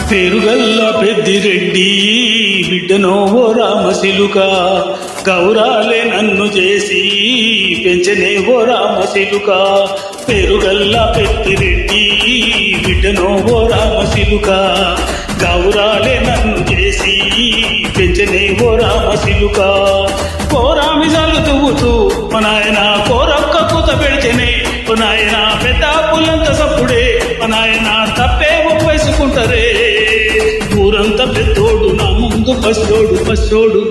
పేరుగల్ల పెద్దిరెడ్డి బిడ్డనో ఓ రామశిలుక గౌరాలే నన్ను చేసి పెంచనే ఓ రామశిలుక. పేరుగల్ల పెద్దిరెడ్డి బిడ్డనో ఓ రామశిలుక గౌరాలే నన్ను చేసి పెంచనే ఓ రామశిలుక. కోరామిజాలు తువ్వుతూ మా నాయన కోరొక్క కూత పెడితేనే ఓ నాయన పెద్ద పుల్లంత సప్పుడే మా నాయన తప్పే ఒప్పేసుకుంటారే. ఊరంతా పెద్దోడు నా ముందు పశోడు.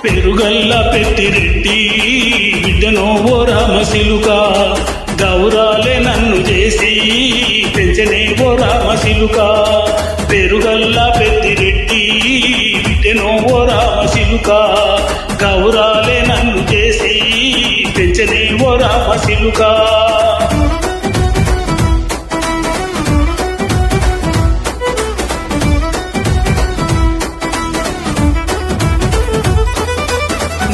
పెరుగల్ల పెద్దిరెడ్డి బిడ్డనో ఓ రామశిలుక గౌరాలే నన్ను చేసి పెంచనే ఓ రామశిలుక. పెరుగల్ల పెద్దిరెడ్డి బిడ్డనో ఓ రామశిలుక గౌరాలే నన్ను చేసి పెంచనే ఓ రామశిలుక.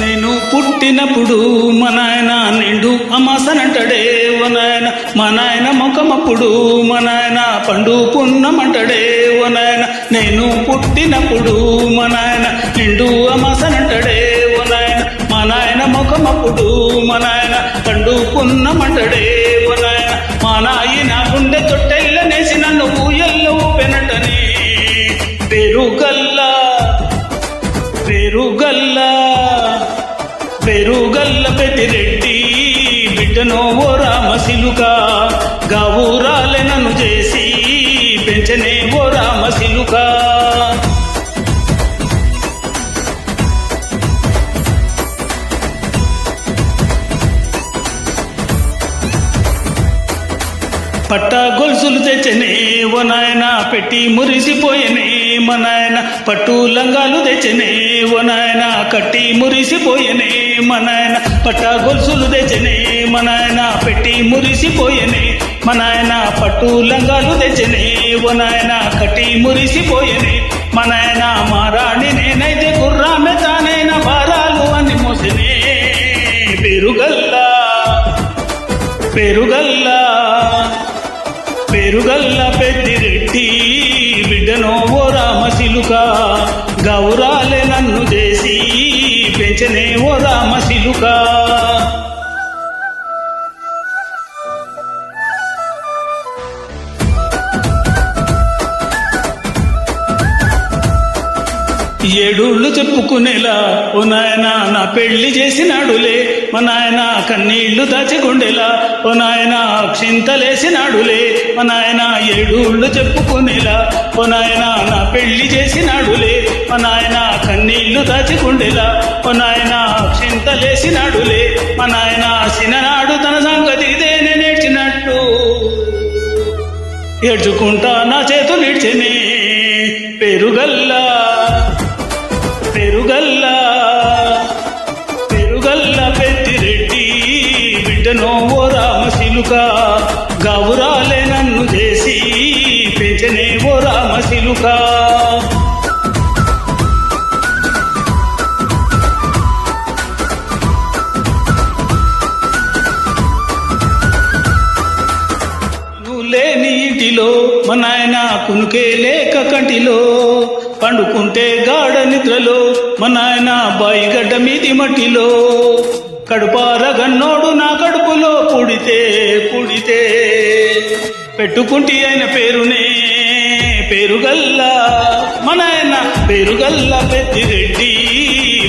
నేను పుట్టినప్పుడు మా నాయన నిండు అమాసనంటాడే ఓ నాయన. మా నాయన ముఖమప్పుడు మా నాయన పండు పున్నమంటాడే ఓ నాయన. నేను పుట్టినప్పుడు మా నాయన నిండు అమాసనంటాడే ఓ నాయన. మా నాయన ముఖమప్పుడు మా నాయన పండు పున్నమంటాడే ఓ నాయన. మా నాయన గుండె తొట్టెల్లనేసి నన్ను ఊయల్లో పెనటనే. పెరుగల్ల పెద్దిరెడ్డి బిడ్డనో ఓ రామశిలుక గౌరాలే నన్ను చేసి పెంచనే ఓ రామశిలుక. పట్ట గొలుసులు తెచ్చనే ఓ నాయన పెట్టి మురిసిపోయనే మా నాయన. పట్టు లంగాలు తెచ్చనే ఓ నాయన కట్టి మురిసిపోయనే మా నాయన. పట్ట గొలుసులు తెచ్చనే మా నాయన పెట్టి మురిసిపోయనే మా నాయన. పట్టు లంగాలు తెచ్చనే ఓ నాయన కట్టి మురిసిపోయనే మా నాయన. మా రాణి నేనైతే గుర్రామె తానైనా భారాలు అని మోసనే. పెరుగల్ల పెద్దిరెడ్డి బిడ్డనో ఓ రామశిలుక గౌరాలే నన్ను చేసి పెంచనే ఓ రామశిలుక. ఏడూళ్ళు చెప్పుకునేలా ఓ నాయన నా పెళ్లి చేసినాడులే మా నాయన. కన్నీళ్లు దాచిగుండేలా ఓ నాయన అక్షింతలేసినాడులే మా నాయన. ఏడూళ్ళు చెప్పుకునేలా ఓ నాయన నా పెళ్లి చేసినాడులే మా నాయన. కన్నీళ్లు దాచిగుండేలా ఓ నాయన అక్షింతలేసినాడులే మా నాయన. సిననాడు తన సంగతి ఇదేనే నేర్చినట్టు ఏడ్చుకుంటా నా చేతులు ఇడ్చనే. పెరుగల్ల పెద్దిరెడ్డి బిడ్డనో ఓ రామశిలుక గౌరాలే నన్ను చేసి పెంచనే ఓ రామశిలుక. నీటిలో మా నాయన కునుకే లేక కంటిలో. పండుకుంటే గాఢ నిద్రలో మా నాయన బాయిగడ్డ మీది మట్టిలో. కడుపారగన్నోడు నా కడుపులో పుడితే పెట్టుకుంటి అయిన పేరునే. పెరుగల్ల మా నాయన పెరుగల్ల పెద్దిరెడ్డి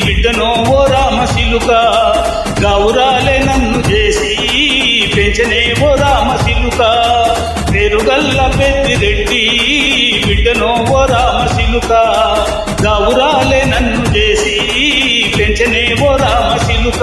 బిడ్డనో ఓ రామశిలుక గౌరాలే నన్ను చేసి పెంచనే ఓ రామశిలుక. పెరుగల్ల పెద్దిరెడ్డి బిడ్డనో ఓ రామశిలుక గౌరాలే నన్ను చేసి పెంచనే ఓ రామశిలుక.